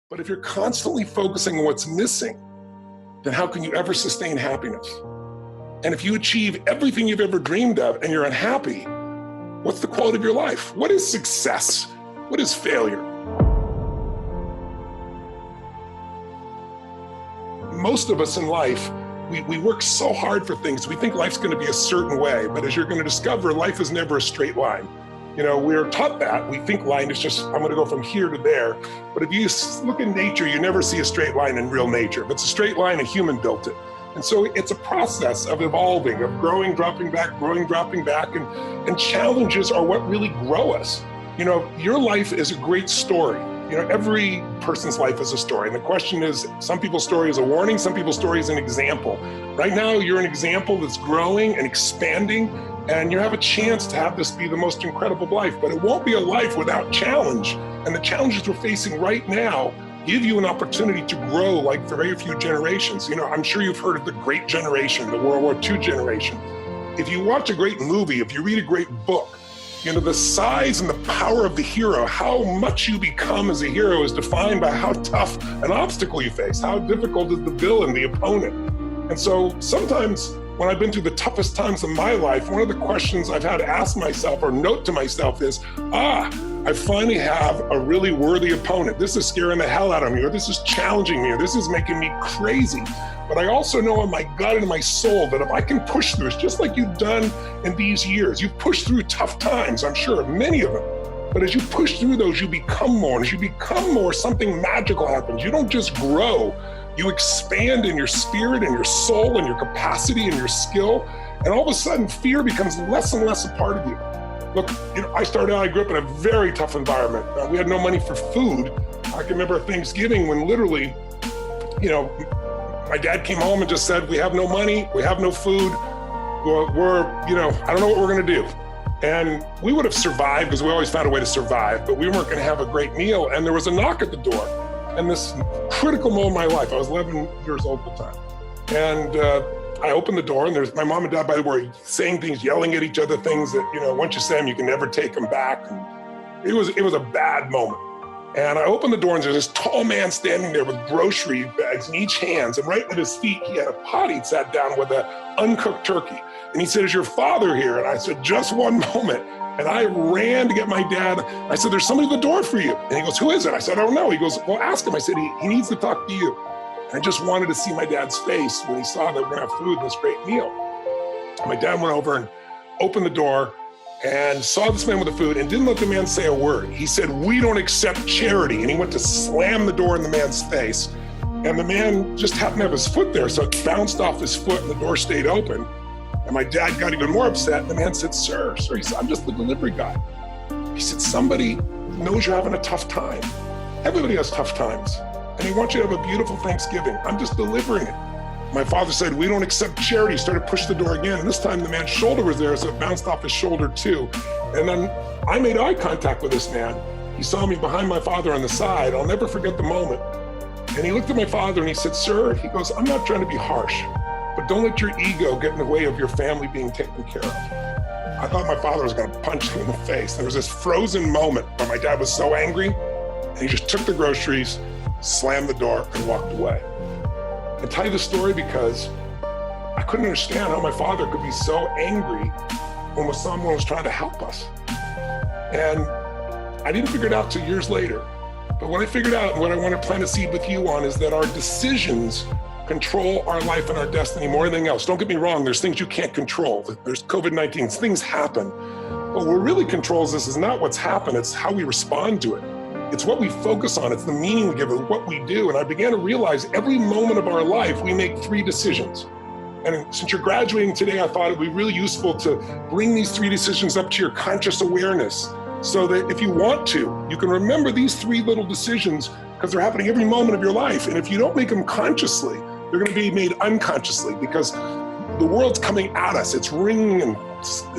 But if you're constantly focusing on what's missing, then how can you ever sustain happiness? And if you achieve everything you've ever dreamed of and you're unhappy, what's the quality of your life? What is success? What is failure? Most of us in life, we work so hard for things. We think life's going to be a certain way, but as you're going to discover, life is never a straight line. You know, we're taught that. We think line is just, I'm going to go from here to there. But if you look in nature, you never see a straight line in real nature. If it's a straight line, a human built it. And so it's a process of evolving, of growing, dropping back, growing, dropping back. And challenges are what really grow us. You know, your life is a great story. You know, every person's life is a story. And the question is, some people's story is a warning, some people's story is an example. Right now, you're an example that's growing and expanding, and you have a chance to have this be the most incredible life. But it won't be a life without challenge. And the challenges we're facing right now give you an opportunity to grow like for very few generations. You know, I'm sure you've heard of the Great Generation, the World War II generation. If you watch a great movie, if you read a great book, you know, the size and the power of the hero, how much you become as a hero is defined by how tough an obstacle you face, how difficult is the villain, the opponent. And so sometimes when I've been through the toughest times of my life, one of the questions I've had to ask myself or note to myself is, I finally have a really worthy opponent. This is scaring the hell out of me, or this is challenging me, or this is making me crazy. But I also know in my gut and in my soul that if I can push through, it's just like you've done in these years. You've pushed through tough times, I'm sure, many of them. But as you push through those, you become more. And as you become more, something magical happens. You don't just grow, you expand in your spirit and your soul and your capacity and your skill. And all of a sudden, fear becomes less and less a part of you. Look, you know, I grew up in a very tough environment. We had no money for food. I can remember Thanksgiving when literally, you know, my dad came home and just said, we have no money, we have no food, I don't know what we're gonna do. And we would have survived because we always found a way to survive, but we weren't gonna have a great meal. And there was a knock at the door. And this critical moment in my life, I was 11 years old at the time. And I opened the door and there's my mom and dad, by the way, saying things, yelling at each other, things that, you know, once you say them, you can never take them back. And it was a bad moment. And I opened the door and there's this tall man standing there with grocery bags in each hand. And right at his feet, he had a pot he'd sat down with an uncooked turkey. And he said, is your father here? And I said, just one moment. And I ran to get my dad. I said, there's somebody at the door for you. And he goes, who is it? I said, I don't know. He goes, well, ask him. I said, he needs to talk to you. And I just wanted to see my dad's face when he saw that we're gonna have food and this great meal. And my dad went over and opened the door and saw this man with the food and didn't let the man say a word. He said, we don't accept charity. And he went to slam the door in the man's face. And the man just happened to have his foot there. So it bounced off his foot and the door stayed open. And my dad got even more upset. And the man said, sir, he said, I'm just the delivery guy. He said, somebody knows you're having a tough time. Everybody has tough times. And he wants you to have a beautiful Thanksgiving. I'm just delivering it. My father said, we don't accept charity. He started to push the door again. And this time the man's shoulder was there, so it bounced off his shoulder too. And then I made eye contact with this man. He saw me behind my father on the side. I'll never forget the moment. And he looked at my father and he said, sir, he goes, I'm not trying to be harsh, but don't let your ego get in the way of your family being taken care of. I thought my father was gonna punch him in the face. There was this frozen moment where my dad was so angry and he just took the groceries, slammed the door and walked away. I tell you the story because I couldn't understand how my father could be so angry when someone was trying to help us. And I didn't figure it out till years later. But what I figured out and what I want to plant a seed with you on is that our decisions control our life and our destiny more than anything else. Don't get me wrong, there's things you can't control. There's COVID-19, things happen. But what really controls this is not what's happened, it's how we respond to it. It's what we focus on, it's the meaning we give it, what we do. And I began to realize every moment of our life, we make 3 decisions. And since you're graduating today, I thought it'd be really useful to bring these 3 decisions up to your conscious awareness so that if you want to, you can remember these 3 little decisions because they're happening every moment of your life. And if you don't make them consciously, they're gonna be made unconsciously because the world's coming at us. It's ringing and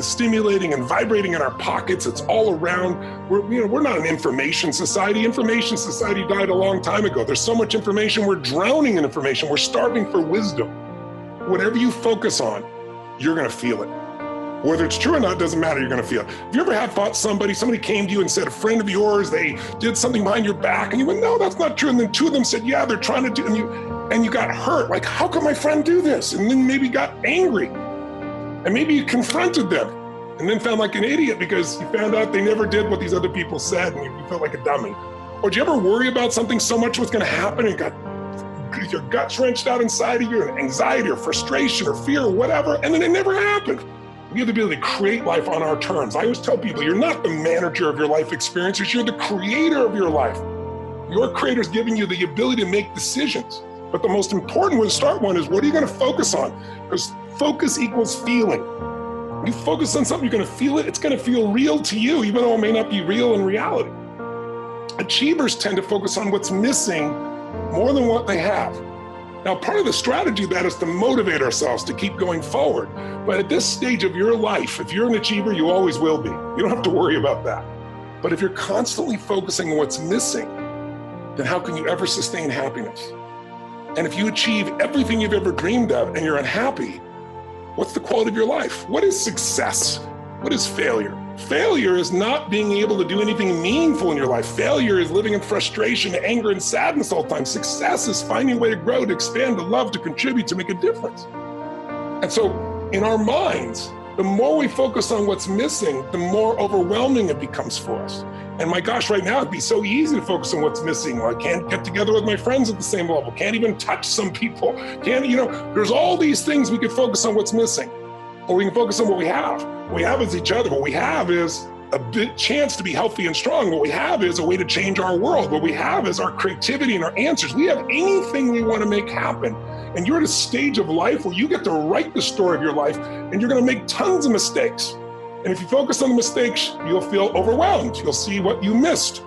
stimulating and vibrating in our pockets. It's all around. We're not an information society. Information society died a long time ago. There's so much information. We're drowning in information. We're starving for wisdom. Whatever you focus on, you're going to feel it. Whether it's true or not doesn't matter, you're gonna feel it. Have you ever had thought somebody came to you and said, a friend of yours, they did something behind your back, and you went, no, that's not true. And then two of them said, yeah, they're trying to do, and you got hurt. Like, how can my friend do this? And then maybe got angry. And maybe you confronted them and then found like an idiot because you found out they never did what these other people said and you felt like a dummy. Or do you ever worry about something so much what's gonna happen and got your guts wrenched out inside of you, and anxiety or frustration or fear or whatever, and then it never happened? We have the ability to create life on our terms. I always tell people, you're not the manager of your life experiences, you're the creator of your life. Your creator's giving you the ability to make decisions. But the most important one, start one, is what are you gonna focus on? Because focus equals feeling. You focus on something, you're gonna feel it, it's gonna feel real to you, even though it may not be real in reality. Achievers tend to focus on what's missing more than what they have. Now, part of the strategy of that is to motivate ourselves to keep going forward. But at this stage of your life, if you're an achiever, you always will be. You don't have to worry about that. But if you're constantly focusing on what's missing, then how can you ever sustain happiness? And if you achieve everything you've ever dreamed of and you're unhappy, what's the quality of your life? What is success? What is failure? Failure is not being able to do anything meaningful in your life. Failure is living in frustration, anger, and sadness all the time. Success is finding a way to grow, to expand, to love, to contribute, to make a difference. And so in our minds, the more we focus on what's missing, the more overwhelming it becomes for us. And my gosh, right now it'd be so easy to focus on what's missing. I can't get together with my friends at the same level, can't even touch some people, there's all these things we could focus on what's missing. Or we can focus on what we have. What we have is each other. What we have is a big chance to be healthy and strong. What we have is a way to change our world. What we have is our creativity and our answers. We have anything we want to make happen. And you're at a stage of life where you get to write the story of your life, and you're going to make tons of mistakes. And if you focus on the mistakes, you'll feel overwhelmed. You'll see what you missed.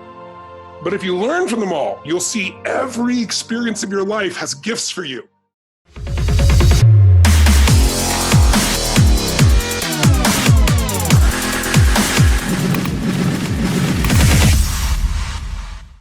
But if you learn from them all, you'll see every experience of your life has gifts for you.